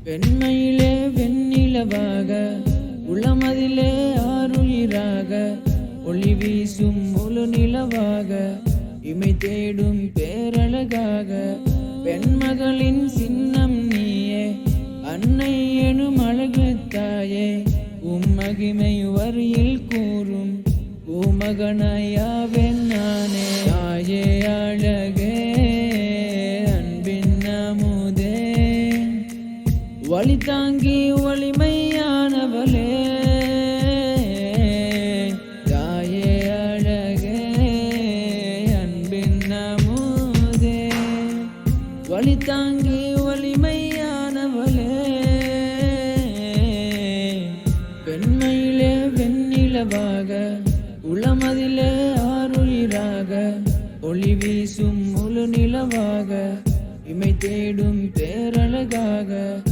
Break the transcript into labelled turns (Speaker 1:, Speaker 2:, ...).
Speaker 1: வெண்மையிலே வெண்ணிலவாக உளமதிலே ஆறுயிராக ஒளி வீசும் முழு நிலவாக இமை தேடும் பேரழகாக பெண்மகளின் சின்னம் நீயே அன்னை எனும் அழகு தாயே மகிமை வரியில் கூறும் பூமகனாயாவேன் நானே தாயே அழகே அன்பின் அமுதே வழி தாங்கி வலிமையானவளே